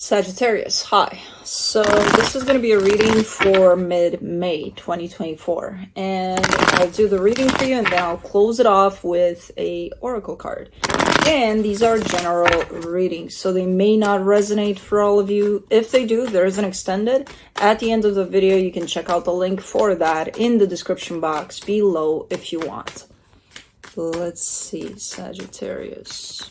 Sagittarius, hi. So this is going to be a reading for mid-May 2024, and I'll do the reading for you and then I'll close it off with a oracle card. And these are general readings, so they may not resonate for all of you. If they do, there is an extended. At the end of the video, you can check out the link for that in the description box below if you want. Let's see, Sagittarius.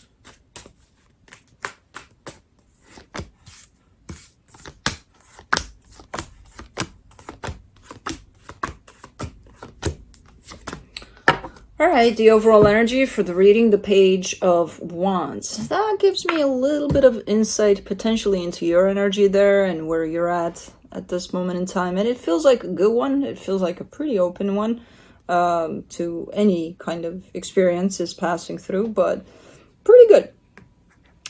All right, the overall energy for the reading, the Page of Wands. That gives me a little bit of insight potentially into your energy there and where you're at this moment in time. And it feels like a good one. It feels like a pretty open one to any kind of experiences passing through, but pretty good.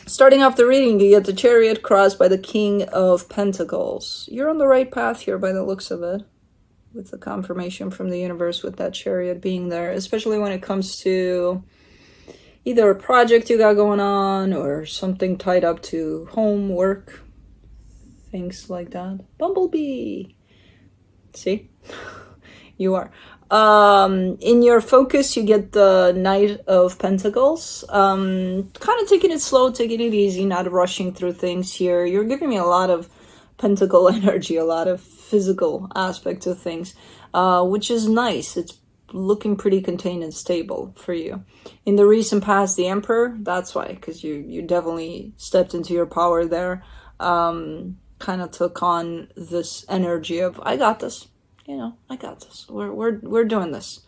Starting off the reading, you get the Chariot crossed by the King of Pentacles. You're on the right path here by the looks of it, with the confirmation from the universe with that Chariot being there, especially when it comes to either a project you got going on or something tied up to home, work, things like that. Bumblebee. See? You are. In your focus, you get the Knight of Pentacles. Kind of taking it slow, taking it easy, not rushing through things here. You're giving me a lot of Pentacle energy, a lot of physical aspect of things, which is nice. It's looking pretty contained and stable for you. In the recent past, the Emperor, that's why, because you definitely stepped into your power there, kind of took on this energy of, I got this, I got this, we're doing this.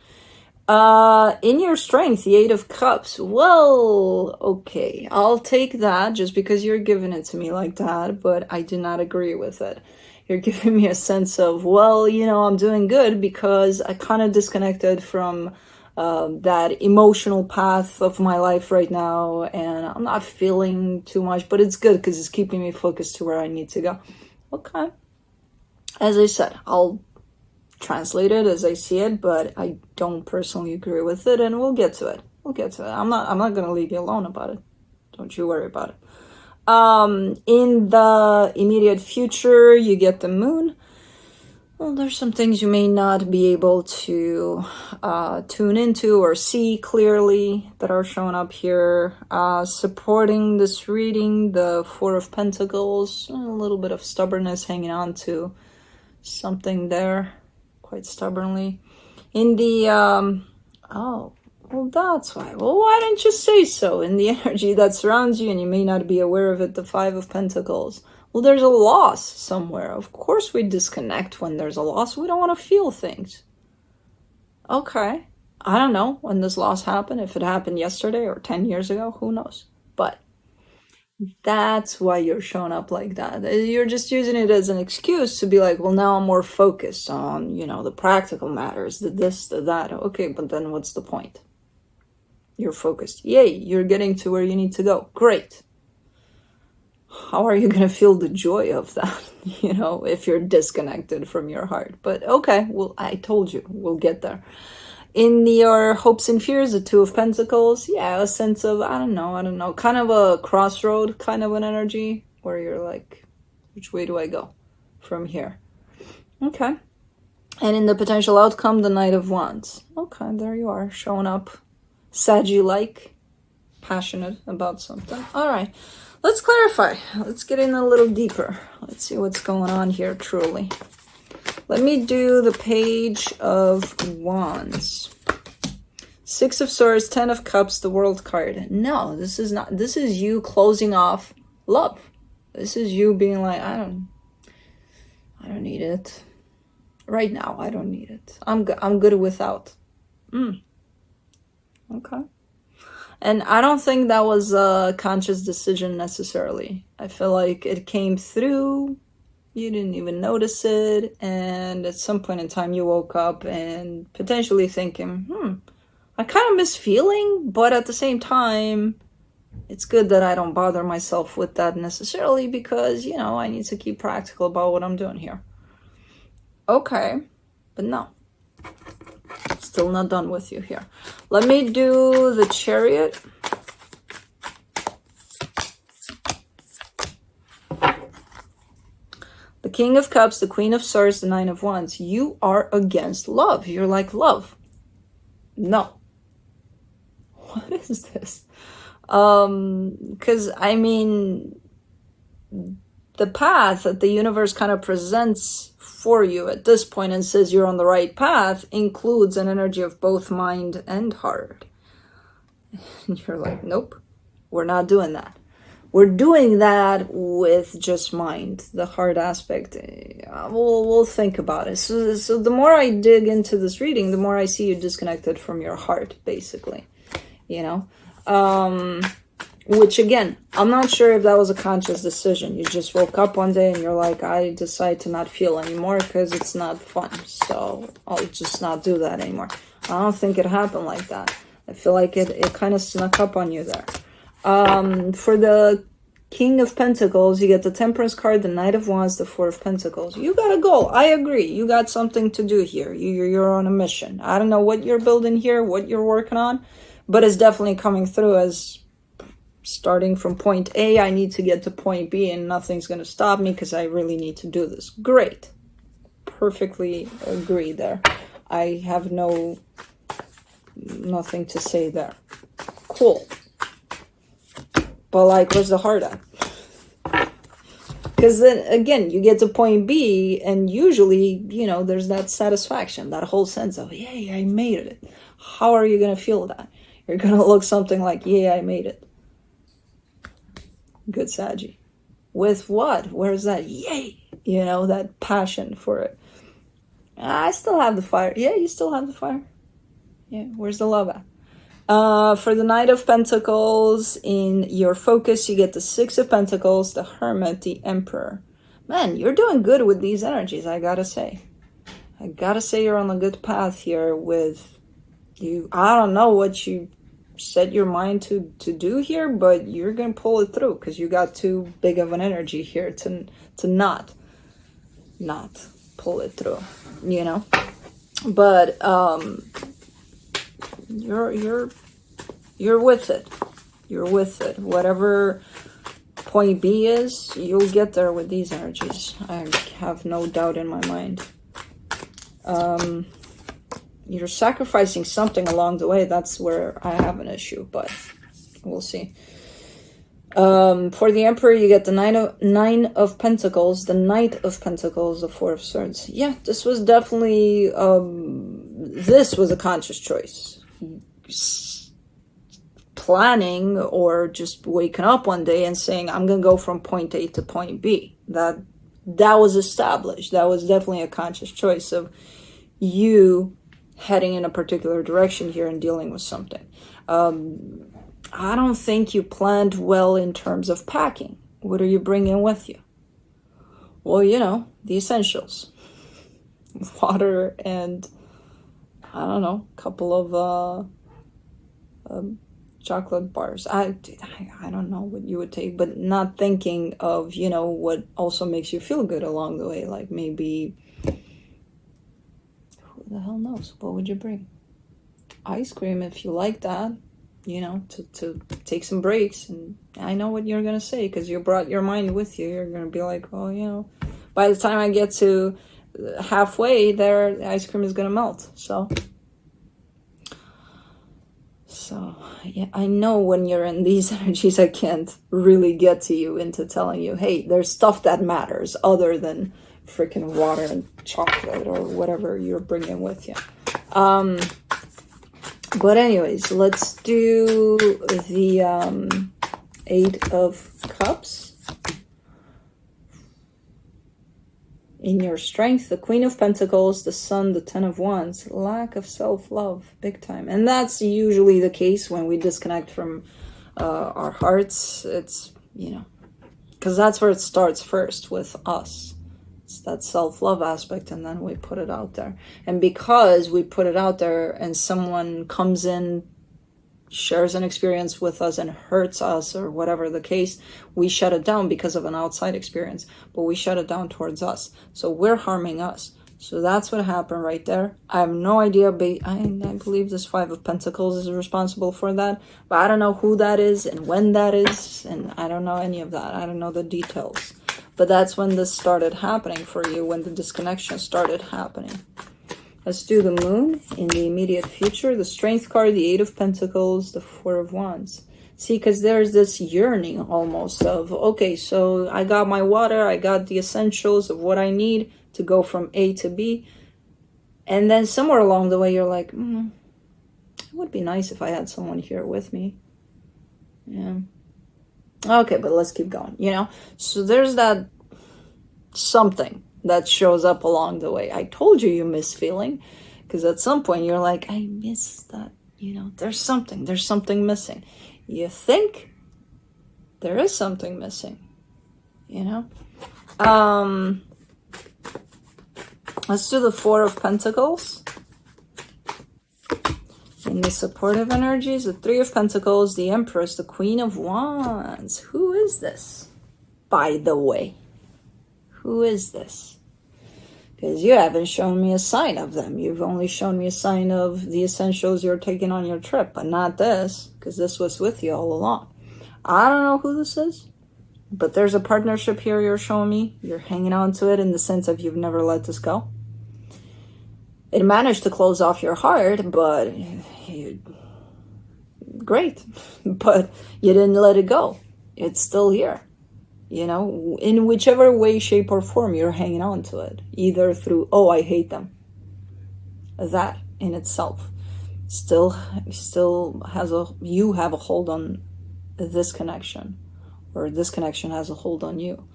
In your strength, the Eight of Cups. Well, okay, I'll take that just because you're giving it to me like that, but I do not agree with it. You're giving me a sense of, well, I'm doing good because I kind of disconnected from that emotional path of my life right now, and I'm not feeling too much, but it's good because it's keeping me focused to where I need to go. Okay. As I said, I'll translate it as I see it, but I don't personally agree with it, and we'll get to it. I'm not going to leave you alone about it. Don't you worry about it. In the immediate future, you get the Moon. Well, there's some things you may not be able to tune into or see clearly that are showing up here. Supporting this reading, the Four of Pentacles, a little bit of stubbornness, hanging on to something there quite stubbornly. In the well, that's why. Well, why didn't you say so? In the energy that surrounds you, and you may not be aware of it, the Five of Pentacles. Well, there's a loss somewhere. Of course we disconnect when there's a loss. We don't want to feel things. Okay. I don't know when this loss happened. If it happened yesterday or 10 years ago, who knows? But that's why you're showing up like that. You're just using it as an excuse to be like, well, now I'm more focused on, the practical matters, the this, the that. Okay, but then what's the point? You're focused. Yay, you're getting to where you need to go. Great. How are you going to feel the joy of that, if you're disconnected from your heart? But okay, well, I told you, we'll get there. In your hopes and fears, the Two of Pentacles, yeah, a sense of, I don't know, kind of a crossroad kind of an energy where you're like, which way do I go from here? Okay. And in the potential outcome, the Knight of Wands. Okay, there you are, showing up. Saggy-like, passionate about something. All right, let's clarify. Let's get in a little deeper. Let's see what's going on here truly. Let me do the Page of Wands. Six of Swords, Ten of Cups, the World card. No, this is not. This is you closing off love. This is you being like, I don't need it. Right now, I don't need it. I'm good without. Okay. And I don't think that was a conscious decision necessarily. I feel like it came through, you didn't even notice it, and at some point in time you woke up and potentially thinking, I kind of miss feeling, but at the same time, it's good that I don't bother myself with that necessarily because, I need to keep practical about what I'm doing here. Okay, but no. Still not done with you here. Let me do the Chariot. The King of Cups, the Queen of Swords, the Nine of Wands. You are against love. You're like, love. No. What is this? Because, I mean, the path that the universe kind of presents for you at this point and says you're on the right path includes an energy of both mind and heart. And you're like, nope, we're not doing that. We're doing that with just mind, the heart aspect. We'll think about it. So the more I dig into this reading, the more I see you disconnected from your heart, basically. You know? Which, again, I'm not sure if that was a conscious decision. You just woke up one day and you're like, I decide to not feel anymore because it's not fun. So I'll just not do that anymore. I don't think it happened like that. I feel like it kind of snuck up on you there. For the King of Pentacles, you get the Temperance card, the Knight of Wands, the Four of Pentacles. You got a goal. I agree. You got something to do here. You're on a mission. I don't know what you're building here, what you're working on, but it's definitely coming through as starting from point A, I need to get to point B, and nothing's going to stop me because I really need to do this. Great. Perfectly agree there. I have nothing to say there. Cool. But, like, where's the heart at? Because then, again, you get to point B, and usually, you know, there's that satisfaction, that whole sense of, yay, I made it. How are you going to feel that? You're going to look something like, yay, I made it. Good Saggy. With what? Where's that yay? You know, that passion for it. I still have the fire. Yeah, you still have the fire. Yeah, where's the love at? For the Knight of Pentacles, in your focus, you get the Six of Pentacles, the Hermit, the Emperor. Man, you're doing good with these energies, I gotta say. I gotta say you're on a good path here with you. I don't know what you set your mind to do here, but you're gonna pull it through because you got too big of an energy here to not pull it through, you know. But you're with it. You're with it. Whatever point B is, you'll get there with these energies. I have no doubt in my mind. You're sacrificing something along the way. That's where I have an issue, but we'll see. For the Emperor, you get the Nine of Pentacles, the Knight of Pentacles, the Four of Swords. Yeah, this was definitely, this was a conscious choice. Planning or just waking up one day and saying, I'm going to go from point A to point B. That was established. That was definitely a conscious choice of you heading in a particular direction here and dealing with something. I don't think you planned well in terms of packing. What are you bringing with you? Well, you know, the essentials. Water and, I don't know, a couple of chocolate bars. I don't know what you would take, but not thinking of, you know, what also makes you feel good along the way. Like maybe, who the hell knows? What would you bring? Ice cream if you like that. You know, to take some breaks. And I know what you're going to say because you brought your mind with you. You're going to be like, well, you know, by the time I get to halfway there, the ice cream is going to melt. So, yeah, I know when you're in these energies, I can't really get to you into telling you, hey, there's stuff that matters other than freaking water and chocolate or whatever you're bringing with you. But anyways, let's do the Eight of Cups. In your strength, the Queen of Pentacles, the Sun, the Ten of Wands. Lack of self-love, big time. And that's usually the case when we disconnect from our hearts. It's, you know, because that's where it starts first with us. That self-love aspect, and then we put it out there. And because we put it out there and someone comes in, shares an experience with us and hurts us or whatever the case, we shut it down because of an outside experience, but we shut it down towards us. So we're harming us. So that's what happened right there. I have no idea. I believe this Five of Pentacles is responsible for that, but I don't know who that is and when that is, and I don't know any of that. I don't know the details. But that's when this started happening for you, when the disconnection started happening. Let's do the moon in the immediate future. The strength card, the 8 of Pentacles, the 4 of Wands. See, because there's this yearning almost of, okay, so I got my water, I got the essentials of what I need to go from A to B. And then somewhere along the way, you're like, it would be nice if I had someone here with me. Yeah. Okay, but let's keep going, you know? So there's that something that shows up along the way. I told you you miss feeling, because at some point you're like, I miss that, you know, there's something missing. You think there is something missing, you know? Let's do the 4 of Pentacles. In the supportive energies, the 3 of Pentacles, the Empress, the Queen of Wands. Who is this, by the way? Who is this? Because you haven't shown me a sign of them. You've only shown me a sign of the essentials you're taking on your trip, but not this, because this was with you all along. I don't know who this is, but there's a partnership here you're showing me. You're hanging on to it in the sense of you've never let this go. It managed to close off your heart, but great. But you didn't let it go. It's still here. You know, in whichever way, shape, or form you're hanging on to it. Either through, oh, I hate them. That in itself still has you have a hold on this connection. Or this connection has a hold on you.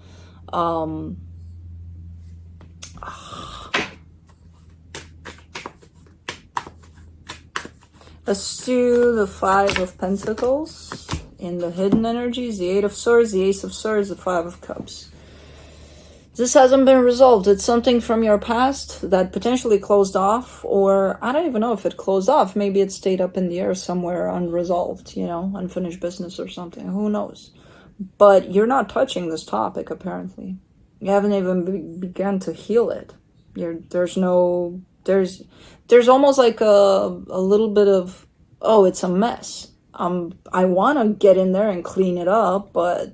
Let's do the 5 of Pentacles in the hidden energies, the 8 of Swords, the Ace of Swords, the 5 of Cups. This hasn't been resolved. It's something from your past that potentially closed off, or I don't even know if it closed off. Maybe it stayed up in the air somewhere unresolved, you know, unfinished business or something. Who knows? But you're not touching this topic, apparently. You haven't even begun to heal it. There's almost like a little bit of, oh, it's a mess. I want to get in there and clean it up, but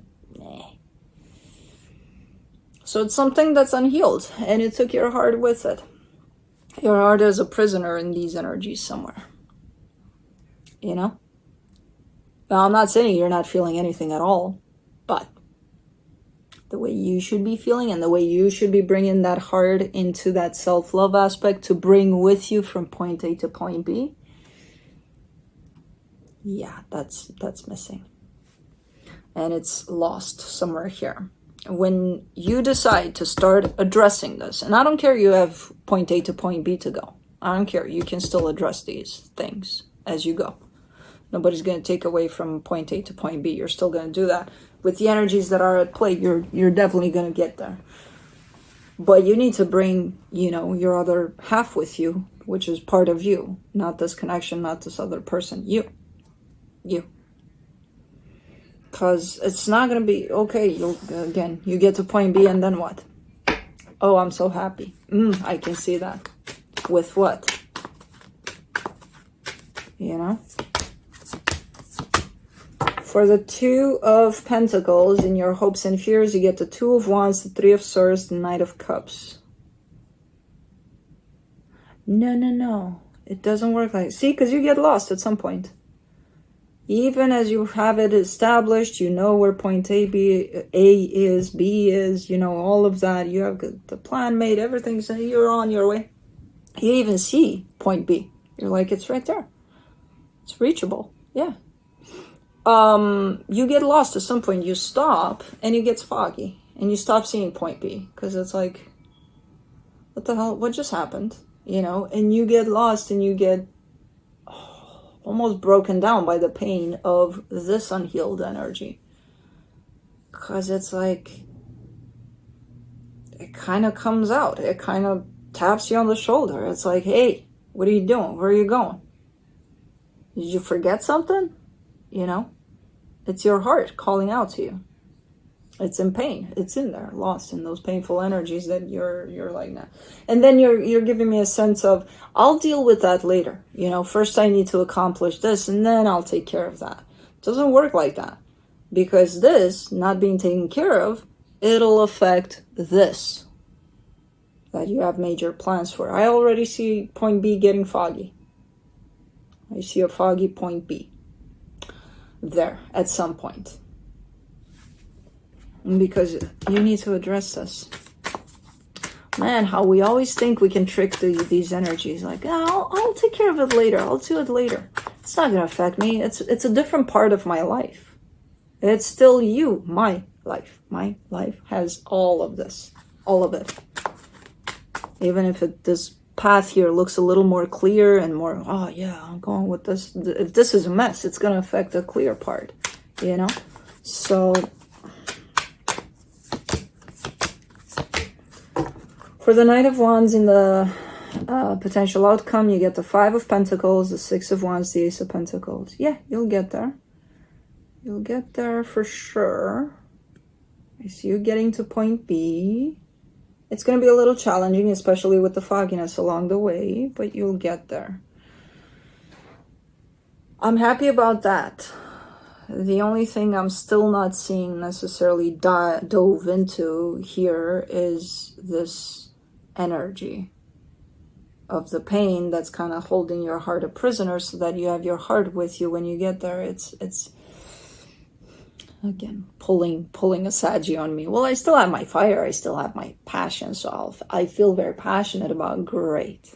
so it's something that's unhealed, and it took your heart with it. Your heart is a prisoner in these energies somewhere, you know? Now, I'm not saying you're not feeling anything at all, but the way you should be feeling and the way you should be bringing that heart into that self-love aspect to bring with you from point A to point B, yeah, that's missing. And it's lost somewhere here. When you decide to start addressing this, and I don't care you have point A to point B to go. I don't care. You can still address these things as you go. Nobody's going to take away from point A to point B. You're still going to do that. With the energies that are at play, you're definitely going to get there. But you need to bring, you know, your other half with you, which is part of you. Not this connection, not this other person. You. Because it's not going to be, okay, you get to point B and then what? Oh, I'm so happy. I can see that. With what? You know? For the 2 of Pentacles, in your hopes and fears, you get the 2 of Wands, the 3 of Swords, the Knight of Cups. No. It doesn't work like... See, because you get lost at some point. Even as you have it established, you know where point A is, B is, you know, all of that. You have the plan made, everything's, you're on your way. You even see point B. You're like, it's right there. It's reachable. Yeah. You get lost at some point. You stop and it gets foggy. And you stop seeing point B. Because it's like, what the hell? What just happened? You know? And you get lost and you get almost broken down by the pain of this unhealed energy. Because it's like, it kind of comes out. It kind of taps you on the shoulder. It's like, hey, what are you doing? Where are you going? Did you forget something? You know? It's your heart calling out to you. It's in pain. It's in there, lost in those painful energies that you're like that. And then you're giving me a sense of, I'll deal with that later. You know, first I need to accomplish this and then I'll take care of that. It doesn't work like that. Because this, not being taken care of, it'll affect this that you have major plans for. I already see point B getting foggy. I see a foggy point B there at some point. Because you need to address this. Man, how we always think we can trick these energies. Like, oh, I'll take care of it later. I'll do it later. It's not going to affect me. It's a different part of my life. It's still you, my life. My life has all of this. All of it. Even if this path here looks a little more clear and more, oh yeah, I'm going with this. If this is a mess, it's going to affect the clear part, you know? So, for the Knight of Wands in the potential outcome, you get the Five of Pentacles, the Six of Wands, the Ace of Pentacles. Yeah, you'll get there. You'll get there for sure. I see you getting to point B. It's going to be a little challenging, especially with the fogginess along the way, but you'll get there. I'm happy about that. The only thing I'm still not seeing necessarily dove into here is this energy of the pain that's kind of holding your heart a prisoner so that you have your heart with you when you get there. It's again, pulling a Saggy on me. Well, I still have my fire. I still have my passion. So I feel very passionate about. Great.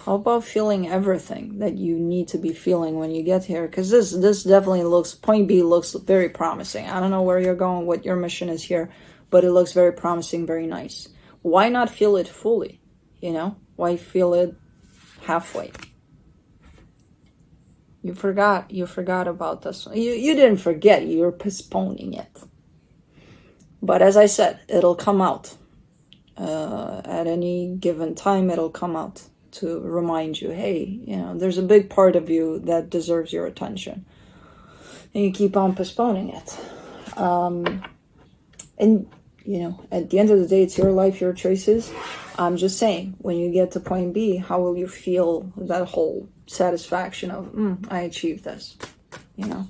How about feeling everything that you need to be feeling when you get here? Because this definitely looks, point B looks very promising. I don't know where you're going, what your mission is here, but it looks very promising, very nice. Why not feel it fully? You know? Why feel it halfway? You forgot about this. You didn't forget, you're postponing it. But as I said, it'll come out. At any given time, it'll come out to remind you, hey, you know, there's a big part of you that deserves your attention. And you keep on postponing it. And, you know, at the end of the day, it's your life, your choices. I'm just saying, when you get to point B, how will you feel that whole satisfaction of, I achieved this, you know?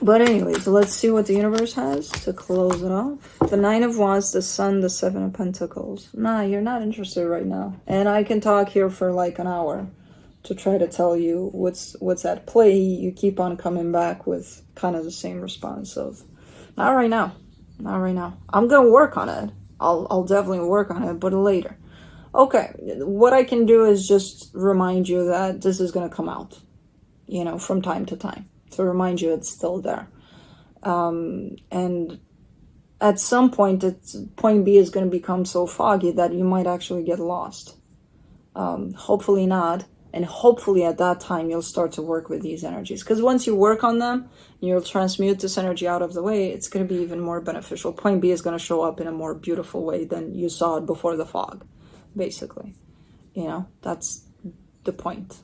But anyways, let's see what the universe has to close it off. The Nine of Wands, the Sun, the Seven of Pentacles. Nah, you're not interested right now. And I can talk here for like an hour to try to tell you what's at play. You keep on coming back with kind of the same response of, not right now. Not right now. I'm going to work on it. I'll definitely work on it, but later. Okay, what I can do is just remind you that this is going to come out, you know, from time to time. To remind you it's still there. And at some point, point B is going to become so foggy that you might actually get lost. Hopefully not. And hopefully at that time, you'll start to work with these energies. Because once you work on them, you'll transmute this energy out of the way, it's going to be even more beneficial. Point B is going to show up in a more beautiful way than you saw it before the fog, basically. You know, that's the point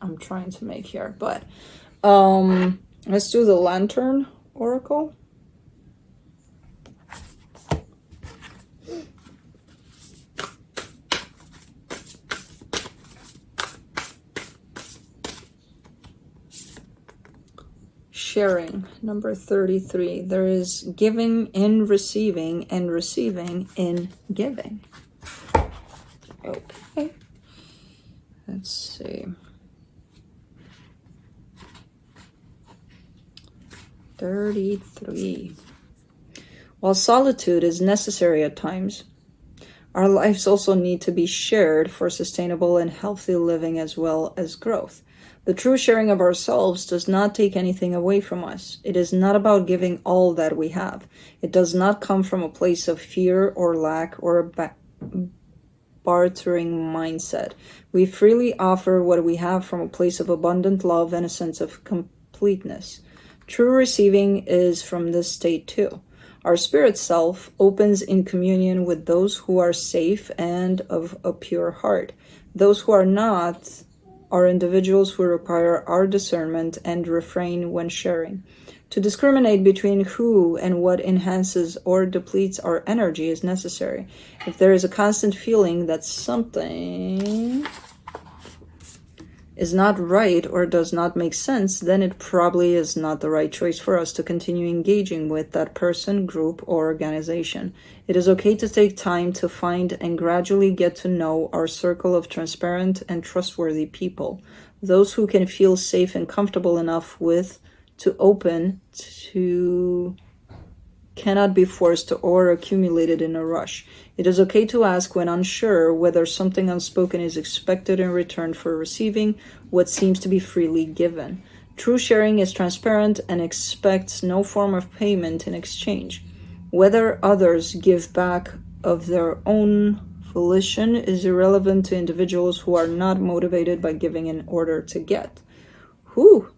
I'm trying to make here. But let's do the Lantern Oracle. Sharing, number 33. There is giving in receiving and receiving in giving. Okay. Let's see. 33. While solitude is necessary at times, our lives also need to be shared for sustainable and healthy living as well as growth. The true sharing of ourselves does not take anything away from us. It is not about giving all that we have. It does not come from a place of fear or lack or a bartering mindset. We freely offer what we have from a place of abundant love and a sense of completeness. True receiving is from this state too. Our spirit self opens in communion with those who are safe and of a pure heart. Those who are not are individuals who require our discernment and refrain when sharing. To discriminate between who and what enhances or depletes our energy is necessary. If there is a constant feeling that something is not right or does not make sense, then it probably is not the right choice for us to continue engaging with that person, group, or organization. It is okay to take time to find and gradually get to know our circle of transparent and trustworthy people, those who can feel safe and comfortable enough with to open to cannot be forced or accumulated in a rush. It is okay to ask when unsure whether something unspoken is expected in return for receiving what seems to be freely given. True sharing is transparent and expects no form of payment in exchange. Whether others give back of their own volition is irrelevant to individuals who are not motivated by giving in order to get. Whew!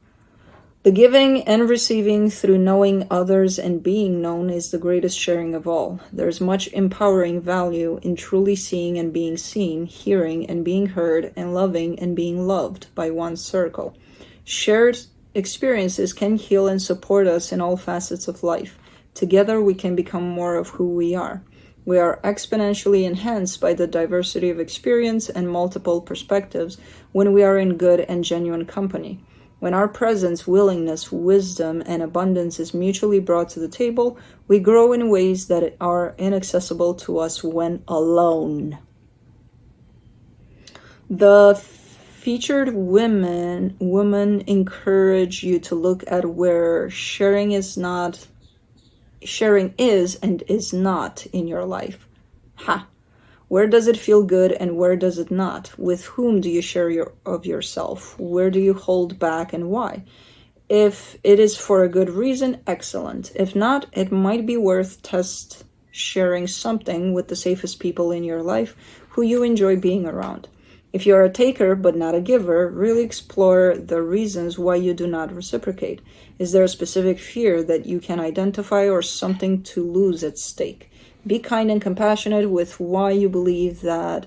The giving and receiving through knowing others and being known is the greatest sharing of all. There's much empowering value in truly seeing and being seen, hearing and being heard, and loving and being loved by one's circle. Shared experiences can heal and support us in all facets of life. Together we can become more of who we are. We are exponentially enhanced by the diversity of experience and multiple perspectives when we are in good and genuine company. When our presence, willingness, wisdom, and abundance is mutually brought to the table, we grow in ways that are inaccessible to us when alone. The featured women encourage you to look at where sharing is and is not in your life. Where does it feel good and where does it not? With whom do you share of yourself? Where do you hold back and why? If it is for a good reason, excellent. If not, it might be worth sharing something with the safest people in your life who you enjoy being around. If you're a taker but not a giver, really explore the reasons why you do not reciprocate. Is there a specific fear that you can identify or something to lose at stake? Be kind and compassionate with why you believe that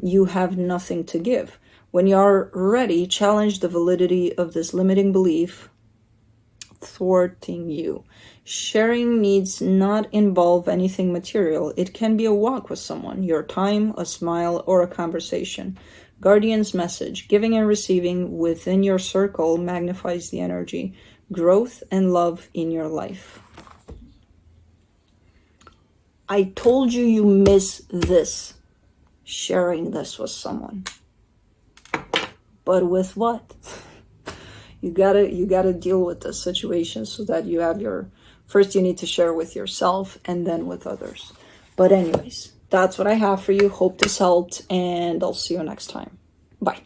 you have nothing to give. When you're ready, challenge the validity of this limiting belief thwarting you. Sharing needs not involve anything material. It can be a walk with someone, your time, a smile, or a conversation. Guardian's message: giving and receiving within your circle magnifies the energy, growth, and love in your life. I told you miss this, sharing this with someone. But with what? You gotta deal with the situation so that you have first you need to share with yourself and then with others. But anyways, that's what I have for you. Hope this helped, and I'll see you next time. Bye.